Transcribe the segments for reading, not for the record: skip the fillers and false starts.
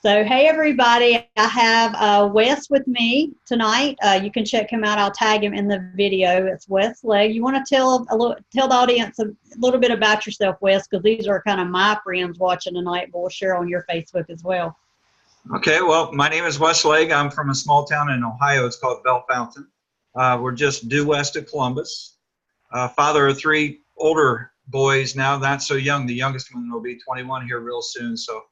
So, hey everybody, I have Wes with me tonight. You can check him out. I'll tag him in the video. It's Wes Legg. You want to tell the audience a little bit about yourself, Wes, because these are kind of my friends watching tonight, but we'll share on your Facebook as well. Okay, well, my name is Wes Legg. I'm from a small town in Ohio. It's called Belle Fountain. We're just due west of Columbus. Father of three older boys now, not so young. The youngest one will be 21 here real soon. So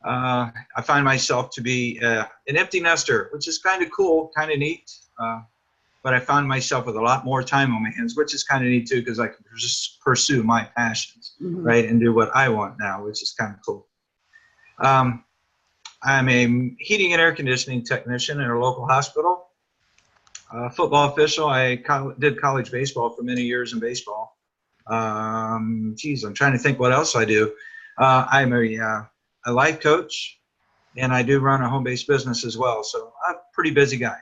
I find myself to be an empty nester, which is kind of cool, kind of neat. But I found myself with a lot more time on my hands, which is kind of neat too, because I can just pursue my passions, right, and do what I want now, which is kind of cool. I'm a heating and air conditioning technician in a local hospital. Football official. I did college baseball for many years in baseball. I'm trying to think what else I do. I'm a life coach, and I do run a home-based business as well. So I'm a pretty busy guy.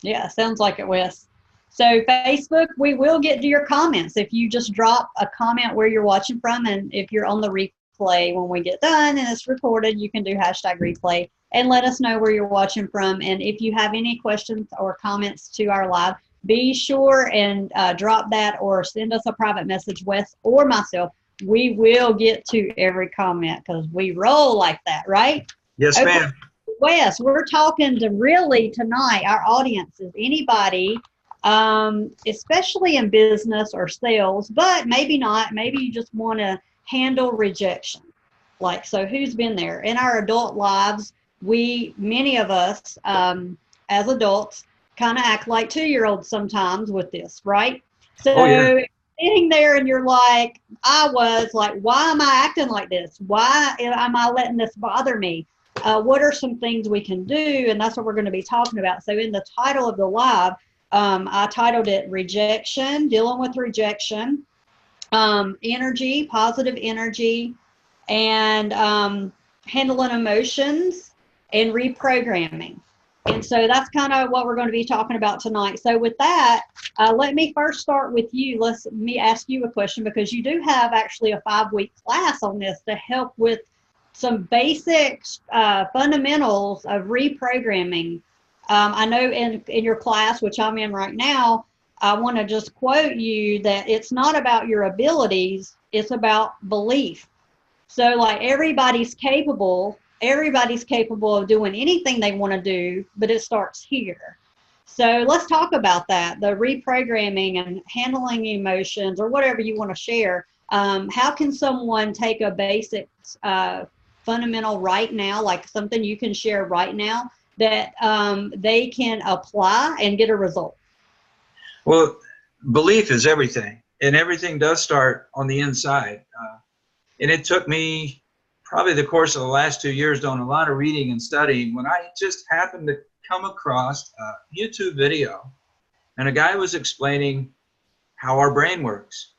Yeah, sounds like it, Wes. So Facebook, we will get to your comments. If you just drop a comment where you're watching from, and if you're on the replay when we get done and it's recorded, you can do #replay and let us know where you're watching from. And if you have any questions or comments to our live, be sure and drop that or send us a private message, Wes or myself. We will get to every comment because we roll like that, right? Yes, okay, ma'am. Wes, we're talking to really tonight, our audience is anybody, especially in business or sales, but maybe not. Maybe you just want to handle rejection. Like, so who's been there? In our adult lives, many of us, as adults, kind of act like 2-year-olds sometimes with this, right? So sitting there and you're like, why am I acting like this? Why am I letting this bother me? What are some things we can do? And that's what we're going to be talking about. So in the title of the live, I titled it Rejection, Dealing with Rejection, Energy, Positive Energy, and handling emotions and reprogramming. And so that's kind of what we're going to be talking about tonight. So with that, let me first start with you. Let me ask you a question, because you do have actually a 5-week class on this to help with some basic fundamentals of reprogramming. I know in your class, which I'm in right now, I want to just quote you that it's not about your abilities, it's about belief. So like everybody's capable of doing anything they want to do, but it starts here. So let's talk about that, the reprogramming and handling emotions or whatever you want to share. How can someone take a basic fundamental right now, like something you can share right now that they can apply and get a result? Well, belief is everything, and everything does start on the inside. And it took me probably the course of the last 2 years doing a lot of reading and studying when I just happened to come across a YouTube video, and a guy was explaining how our brain works.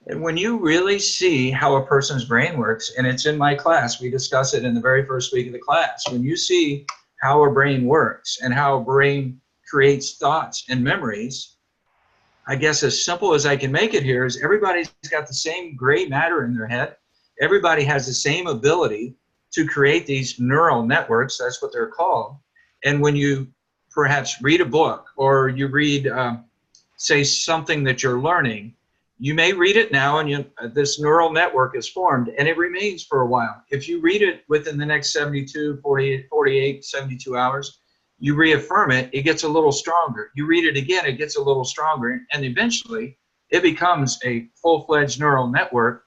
And when you really see how a person's brain works, and it's in my class, we discuss it in the very first week of the class, when you see how our brain works and how our brain creates thoughts and memories, I guess as simple as I can make it here is everybody's got the same gray matter in their head. Everybody has the same ability to create these neural networks. That's what they're called. And when you perhaps read a book or you read, say, something that you're learning, you may read it now and this neural network is formed and it remains for a while. If you read it within the next 48, 72 hours, you reaffirm it, it gets a little stronger. You read it again, it gets a little stronger. And eventually it becomes a full-fledged neural network.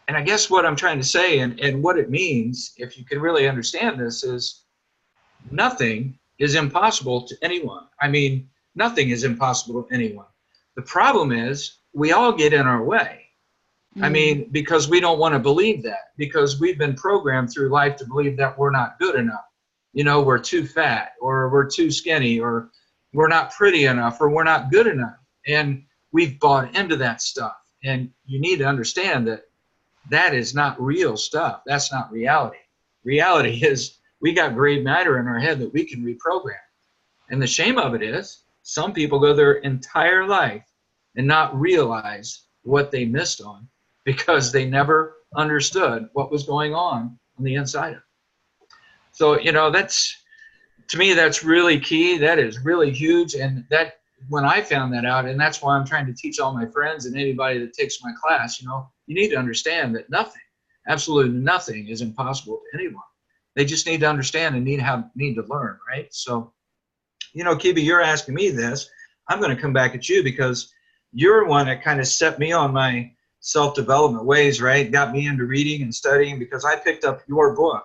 And I guess what I'm trying to say and what it means, if you can really understand this, is nothing is impossible to anyone. I mean, nothing is impossible to anyone. The problem is we all get in our way. I mean, because we don't want to believe that, because we've been programmed through life to believe that we're not good enough. You know, we're too fat, or we're too skinny, or we're not pretty enough, or we're not good enough. And we've bought into that stuff. And you need to understand that that is not real stuff. That's not reality. Reality is we got gray matter in our head that we can reprogram. And the shame of it is some people go their entire life and not realize what they missed on because they never understood what was going on the inside of it. So, that's, to me, that's really key. That is really huge. And that, when I found that out, and that's why I'm trying to teach all my friends and anybody that takes my class, you need to understand that nothing, absolutely nothing is impossible to anyone. They just need to understand and need to learn, right? So, Kebie, you're asking me this. I'm going to come back at you because you're one that kind of set me on my self-development ways, right? Got me into reading and studying because I picked up your book,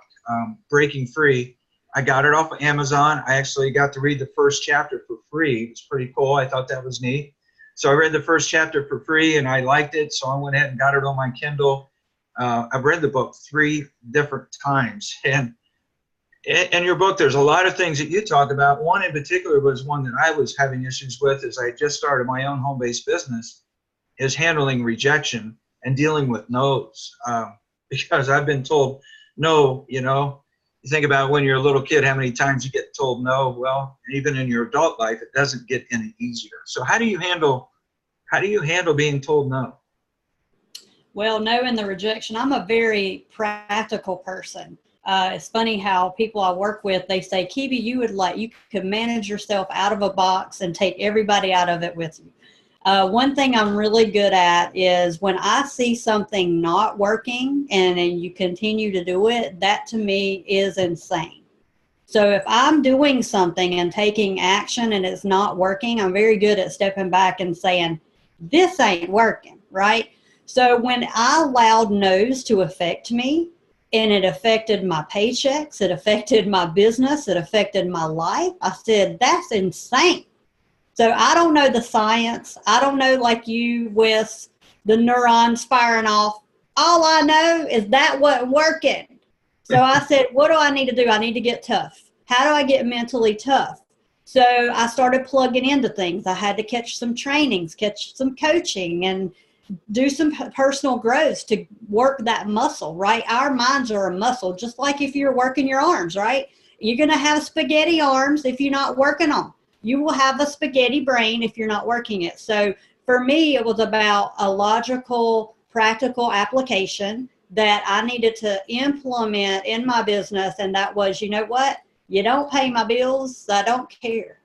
Breaking Free. I got it off of Amazon. I actually got to read the first chapter for free. It was pretty cool. I thought that was neat. So I read the first chapter for free and I liked it. So I went ahead and got it on my Kindle. I've read the book 3 different times. And in your book, there's a lot of things that you talk about. One in particular was one that I was having issues with as I just started my own home-based business, is handling rejection and dealing with no's. Because I've been told no, you think about when you're a little kid, how many times you get told no. Well, even in your adult life, it doesn't get any easier. So how do you handle being told no? Well, no, in the rejection, I'm a very practical person. It's funny how people I work with, they say, Kebie, you could manage yourself out of a box and take everybody out of it with you. One thing I'm really good at is when I see something not working and you continue to do it, that to me is insane. So if I'm doing something and taking action and it's not working, I'm very good at stepping back and saying, this ain't working, right? So when I allowed no's to affect me, and it affected my paychecks, it affected my business, it affected my life, I said, that's insane. So I don't know the science. I don't know, like you, Wes, the neurons firing off. All I know is that wasn't working. So I said, what do I need to do? I need to get tough. How do I get mentally tough? So I started plugging into things. I had to catch some trainings, catch some coaching, and do some personal growth to work that muscle, right? Our minds are a muscle, just like if you're working your arms, right? You're going to have spaghetti arms if you're not working on. You will have a spaghetti brain if you're not working it. So for me, it was about a logical, practical application that I needed to implement in my business. And that was, you know what? You don't pay my bills, I don't care.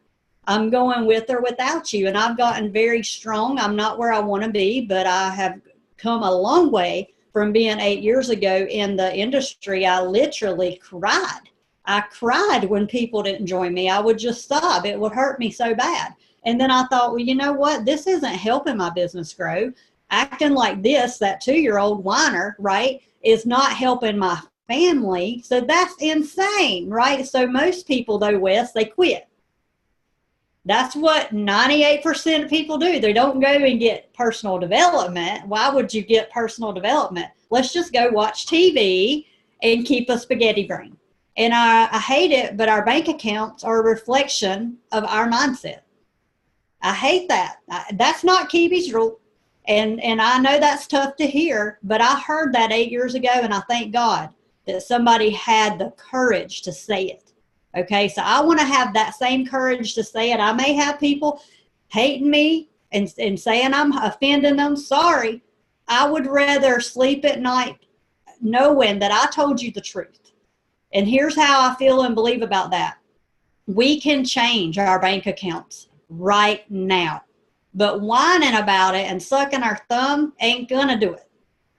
I'm going with or without you. And I've gotten very strong. I'm not where I want to be, but I have come a long way from being 8 years ago in the industry. I literally cried. I cried when people didn't join me. I would just sob. It would hurt me so bad. And then I thought, well, you know what? This isn't helping my business grow. Acting like this, that 2-year-old whiner, right, is not helping my family. So that's insane, right? So most people, though, Wes, they quit. That's what 98% of people do. They don't go and get personal development. Why would you get personal development? Let's just go watch TV and keep a spaghetti brain. And I hate it, but our bank accounts are a reflection of our mindset. I hate that. That's not Kebie's rule. And I know that's tough to hear, but I heard that 8 years ago, and I thank God that somebody had the courage to say it. Okay, so I want to have that same courage to say it. I may have people hating me and saying I'm offending them. Sorry. I would rather sleep at night knowing that I told you the truth. And here's how I feel and believe about that. We can change our bank accounts right now. But whining about it and sucking our thumb ain't going to do it.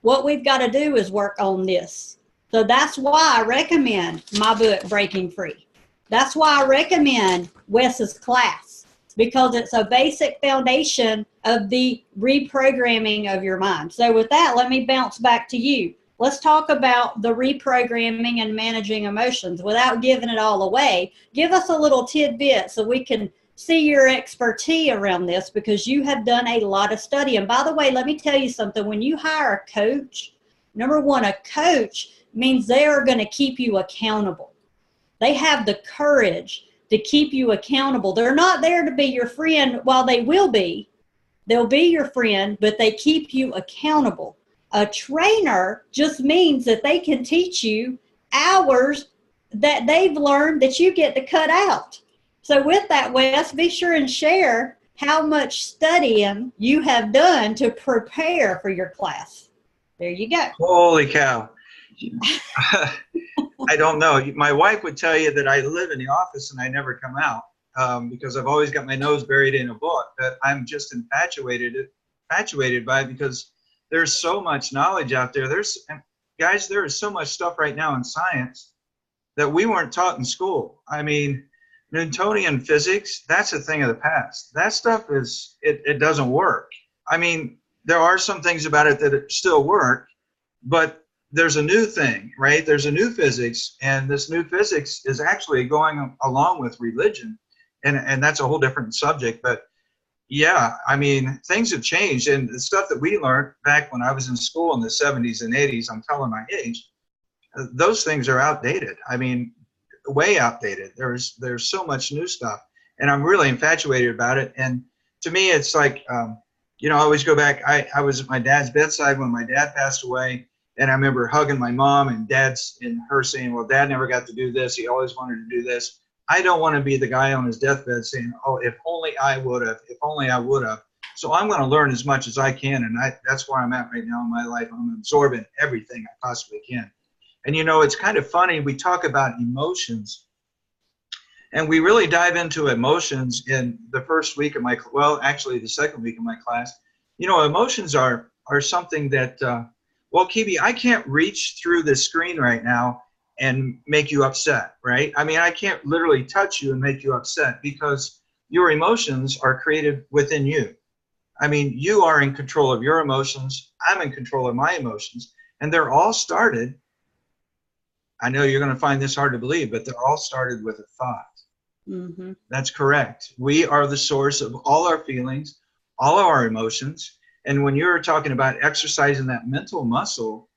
What we've got to do is work on this. So that's why I recommend my book, Breaking Free. That's why I recommend Wes's class, because it's a basic foundation of the reprogramming of your mind. So with that, let me bounce back to you. Let's talk about the reprogramming and managing emotions. Without giving it all away, give us a little tidbit so we can see your expertise around this, because you have done a lot of study. And by the way, let me tell you something. When you hire a coach, number one, a coach means they are going to keep you accountable. They have the courage to keep you accountable. They're not there to be your friend. While they will be, they'll be your friend, but they keep you accountable. A trainer just means that they can teach you hours that they've learned that you get to cut out. So with that, Wes, be sure and share how much studying you have done to prepare for your class. There you go. Holy cow. I don't know. My wife would tell you that I live in the office and I never come out because I've always got my nose buried in a book. But I'm just infatuated by it because there's so much knowledge out there. Guys, there is so much stuff right now in science that we weren't taught in school. I mean, Newtonian physics, that's a thing of the past. That stuff it doesn't work. I mean, there are some things about it that still work, but there's a new thing, right? There's a new physics, and this new physics is actually going along with religion, and that's a whole different subject. But yeah, I mean, things have changed, and the stuff that we learned back when I was in school in the 70s and 80s, I'm telling my age, those things are outdated. I mean, way outdated. There's so much new stuff, and I'm really infatuated about it. And to me, it's like, I always go back. I was at my dad's bedside when my dad passed away, and I remember hugging my mom and her saying, well, Dad never got to do this. He always wanted to do this. I don't want to be the guy on his deathbed saying, oh, if only I would have, if only I would have. So I'm going to learn as much as I can, and that's where I'm at right now in my life. I'm absorbing everything I possibly can. And it's kind of funny, we talk about emotions, and we really dive into emotions in the first week of the second week of my class. Emotions are something that, Kebie, I can't reach through the screen right now and make you upset, right? I mean, I can't literally touch you and make you upset because your emotions are created within you. I mean, you are in control of your emotions. I'm in control of my emotions, and they're all started. I know you're going to find this hard to believe, but they're all started with a thought. Mm-hmm. That's correct. We are the source of all our feelings, all of our emotions. And when you're talking about exercising that mental muscle,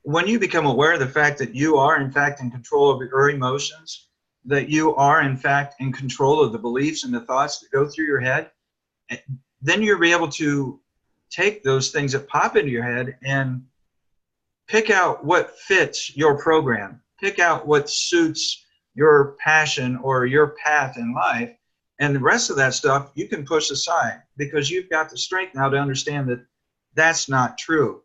when you become aware of the fact that you are, in fact, in control of your emotions, that you are, in fact, in control of the beliefs and the thoughts that go through your head, then you'll be able to take those things that pop into your head and pick out what fits your program, pick out what suits your passion or your path in life, and the rest of that stuff you can push aside because you've got the strength now to understand that that's not true.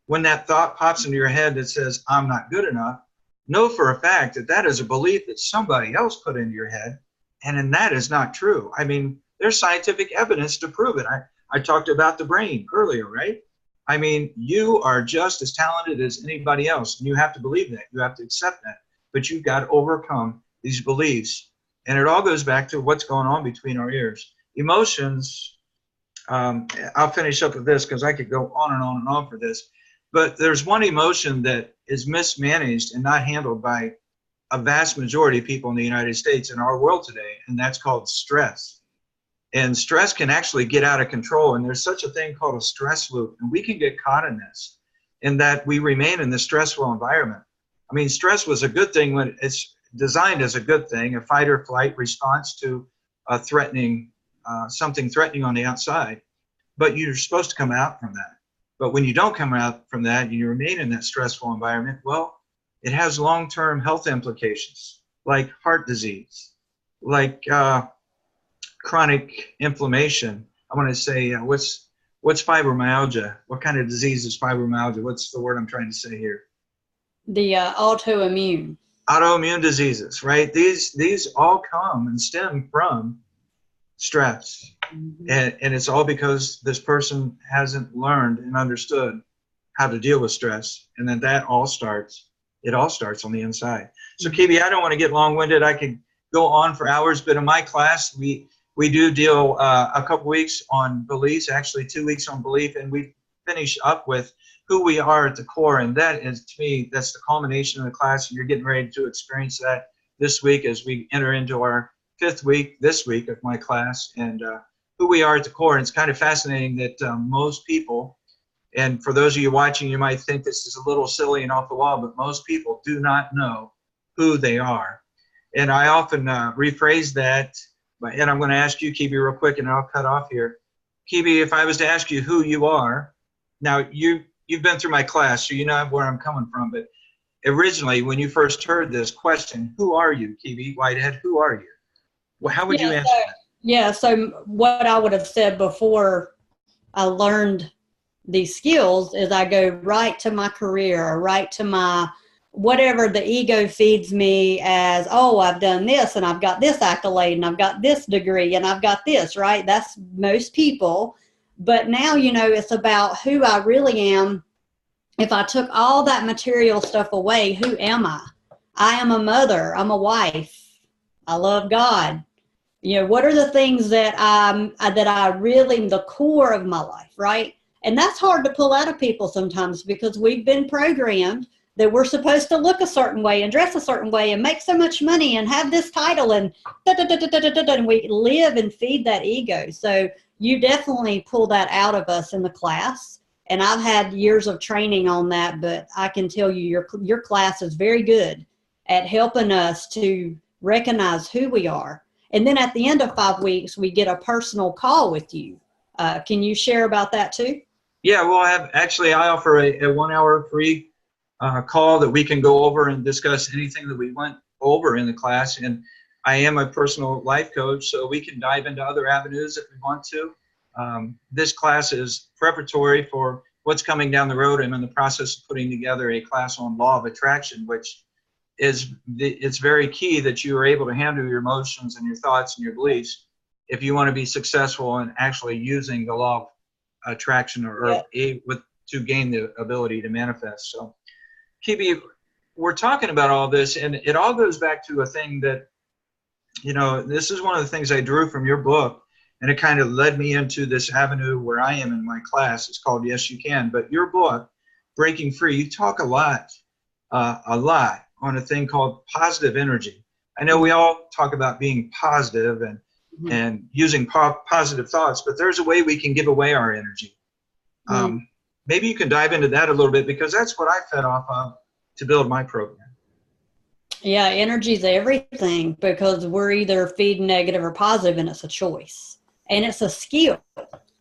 When that thought pops into your head that says, I'm not good enough, know for a fact that that is a belief that somebody else put into your head, and that is not true. I mean, there's scientific evidence to prove it. I talked about the brain earlier, right? I mean, you are just as talented as anybody else, and you have to believe that. You have to accept that. But you've got to overcome these beliefs. And it all goes back to what's going on between our ears. Emotions, I'll finish up with this because I could go on and on and on for this. But there's one emotion that is mismanaged and not handled by a vast majority of people in the United States in our world today, and that's called stress. And stress can actually get out of control. And there's such a thing called a stress loop. And we can get caught in this, in that we remain in this stressful environment. I mean, stress was a good thing when it's designed as a good thing, a fight or flight response to a something threatening on the outside. But you're supposed to come out from that. But when you don't come out from that and you remain in that stressful environment, well, it has long-term health implications like heart disease, like chronic inflammation. I want to say, what's fibromyalgia? What kind of disease is fibromyalgia? What's the word I'm trying to say here? The autoimmune diseases, right? These all come and stem from stress. Mm-hmm. And it's all because this person hasn't learned and understood how to deal with stress. And then it all starts on the inside. So Kebie, I don't want to get long-winded. I could go on for hours, but in my class, we do deal a couple weeks on beliefs, actually 2 weeks on belief, and we finish up with who we are at the core. And that is, to me, that's the culmination of the class. You're getting ready to experience that this week as we enter into our 5th week this week of my class, and who we are at the core. And it's kind of fascinating that most people, and for those of you watching, you might think this is a little silly and off the wall, but most people do not know who they are. And I often rephrase that. And I'm going to ask you, Kebie, real quick, and I'll cut off here. Kebie, if I was to ask you who you are, now you've been through my class, so you know where I'm coming from. But originally, when you first heard this question, who are you, Kebie Whitehead? Who are you? Well, how would you answer that? Yeah, so what I would have said before I learned these skills is I go right to my career, or right to my whatever the ego feeds me as, oh, I've done this and I've got this accolade and I've got this degree and I've got this, right? That's most people. But now, you know, it's about who I really am. If I took all that material stuff away, who am I? I am a mother. I'm a wife. I love God. You know, what are the things that I really, the core of my life, right? And that's hard to pull out of people sometimes because we've been programmed that we're supposed to look a certain way and dress a certain way and make so much money and have this title and and we live and feed that ego. So you definitely pull that out of us in the class. And I've had years of training on that, but I can tell you your class is very good at helping us to recognize who we are. And then at the end of 5 weeks, we get a personal call with you. Can you share about that too? Yeah, well, I offer a 1 hour free call that we can go over and discuss anything that we went over in the class. And I am a personal life coach, so we can dive into other avenues if we want to. This class is preparatory for what's coming down the road. I'm in the process of putting together a class on law of attraction, which it's very key that you are able to handle your emotions and your thoughts and your beliefs if you want to be successful in actually using the law of attraction to gain the ability to manifest. So, Kebie, we're talking about all this, and it all goes back to a thing that, you know, this is one of the things I drew from your book, and it kind of led me into this avenue where I am in my class. It's called Yes, You Can. But your book, Breaking Free, you talk a lot on a thing called positive energy. I know we all talk about being positive and using positive thoughts, but there's a way we can give away our energy. Maybe you can dive into that a little bit, because that's what I fed off of to build my program. Yeah, energy is everything, because we're either feeding negative or positive, and it's a choice. And it's a skill.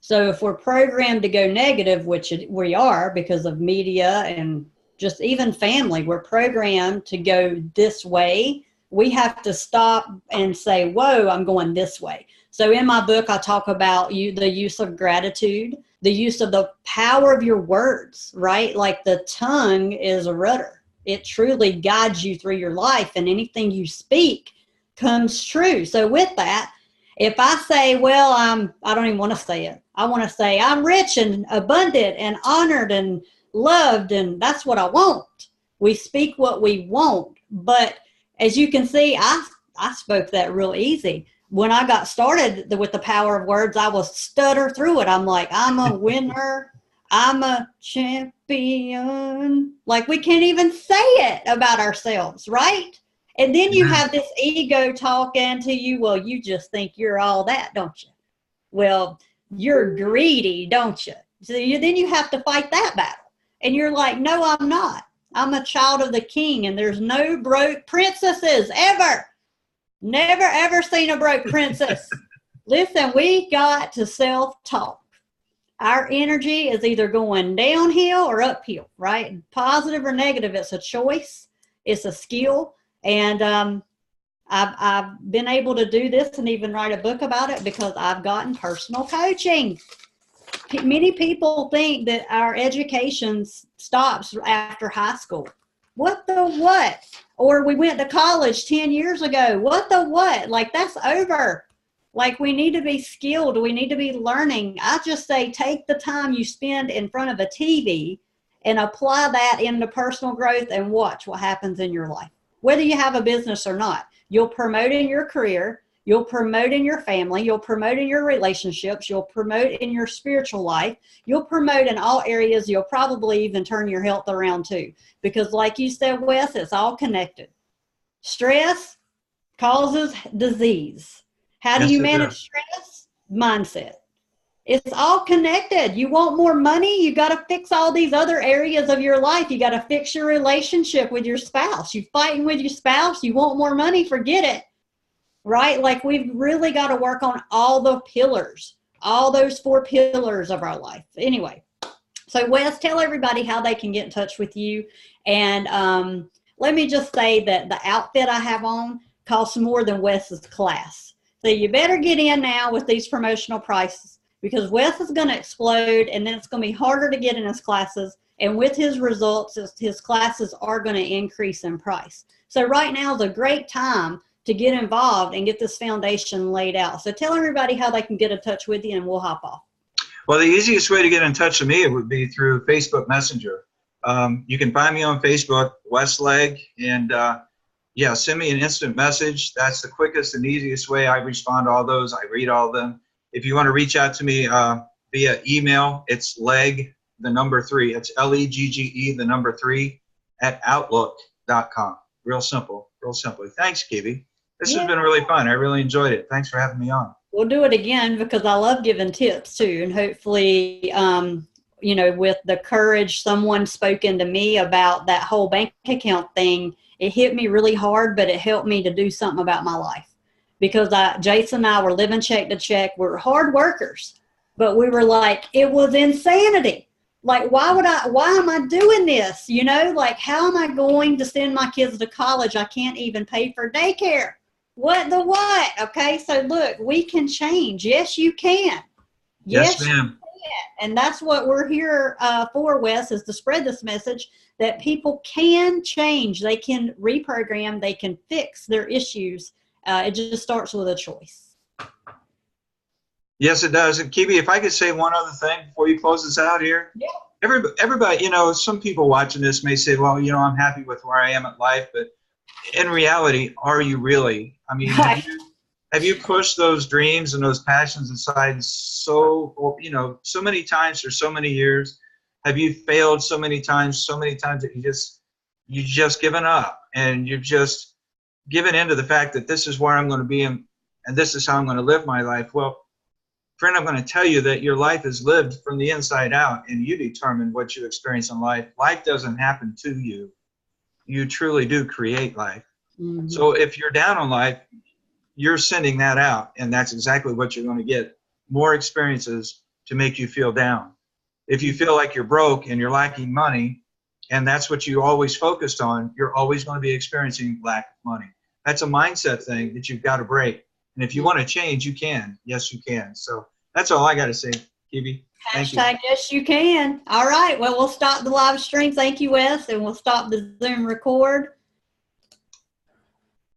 So if we're programmed to go negative, which we are because of media and just even family, we're programmed to go this way. We have to stop and say, whoa, I'm going this way. So in my book, I talk about the use of gratitude, the use of the power of your words, right? Like the tongue is a rudder. It truly guides you through your life, and anything you speak comes true. So with that, if I say, well, I don't even want to say it. I want to say I'm rich and abundant and honored and loved, and that's what I want. We speak what we want. But as you can see, I spoke that real easy. When I got started with the power of words, I was stutter through it. I'm like, I'm a winner. I'm a champion. Like, we can't even say it about ourselves, right? And then you have this ego talking to you. Well, you just think you're all that, don't you? Well, you're greedy, don't you? So then you have to fight that battle. And you're like, no, I'm not. I'm a child of the king, and there's no broke princesses ever. Never, ever seen a broke princess. Listen, we got to self-talk. Our energy is either going downhill or uphill, right? Positive or negative, it's a choice. It's a skill. And I've been able to do this and even write a book about it because I've gotten personal coaching. Many people think that our education stops after high school. What the what? Or we went to college 10 years ago. What the what? Like, that's over. Like, we need to be skilled. We need to be learning. I just say take the time you spend in front of a TV and apply that into personal growth and watch what happens in your life. Whether you have a business or not, you'll promote in your career. You'll promote in your family. You'll promote in your relationships. You'll promote in your spiritual life. You'll promote in all areas. You'll probably even turn your health around too. Because like you said, Wes, it's all connected. Stress causes disease. How do you manage stress? Mindset. It's all connected. You want more money? You got to fix all these other areas of your life. You got to fix your relationship with your spouse. You're fighting with your spouse. You want more money? Forget it. Right? Like, we've really got to work on all the pillars, all those 4 pillars of our life. Anyway, so Wes, tell everybody how they can get in touch with you. And let me just say that the outfit I have on costs more than Wes's class. So you better get in now with these promotional prices, because Wes is going to explode, and then it's going to be harder to get in his classes. And with his results, his classes are going to increase in price. So right now is a great time to get involved and get this foundation laid out. So tell everybody how they can get in touch with you, and we'll hop off. Well, the easiest way to get in touch with me would be through Facebook Messenger. You can find me on Facebook, Westleg, and yeah, send me an instant message. That's the quickest and easiest way. I respond to all those. I read all of them. If you want to reach out to me via email, it's leg, the number 3. It's LEGGE, the number 3, at outlook.com. Real simple, real simply. Thanks, Kebie. This has been really fun. I really enjoyed it. Thanks for having me on. We'll do it again because I love giving tips too. And hopefully, you know, with the courage someone spoken to me about that whole bank account thing, it hit me really hard, but it helped me to do something about my life. Because Jason and I were living check to check. We're hard workers, but we were like, it was insanity. Like, why am I doing this? You know, like, how am I going to send my kids to college? I can't even pay for daycare. What the what? Okay, so look, we can change. Yes, you can. Yes, ma'am. And that's what we're here for, Wes, is to spread this message that people can change. They can reprogram. They can fix their issues. It just starts with a choice. Yes, it does. And Kebie, if I could say one other thing before you close this out here. Yeah. Everybody, you know, some people watching this may say, well, you know, I'm happy with where I am at life, but in reality, are you really? I mean, have you pushed those dreams and those passions aside so, you know, so many times for so many years? Have you failed so many times that you just given up, and you've just given in to the fact that this is where I'm going to be and this is how I'm going to live my life? Well, friend, I'm going to tell you that your life is lived from the inside out, and you determine what you experience in life. Life doesn't happen to you. You truly do create life. Mm-hmm. So if you're down on life, you're sending that out, and that's exactly what you're going to get. More experiences to make you feel down. If you feel like you're broke and you're lacking money, and that's what you always focused on, you're always going to be experiencing lack of money. That's a mindset thing that you've got to break. And if you want to change, you can. Yes, you can. So that's all I got to say, Kebie. Thank you. Yes, you can. All right. Well, we'll stop the live stream. Thank you, Wes. And we'll stop the Zoom record.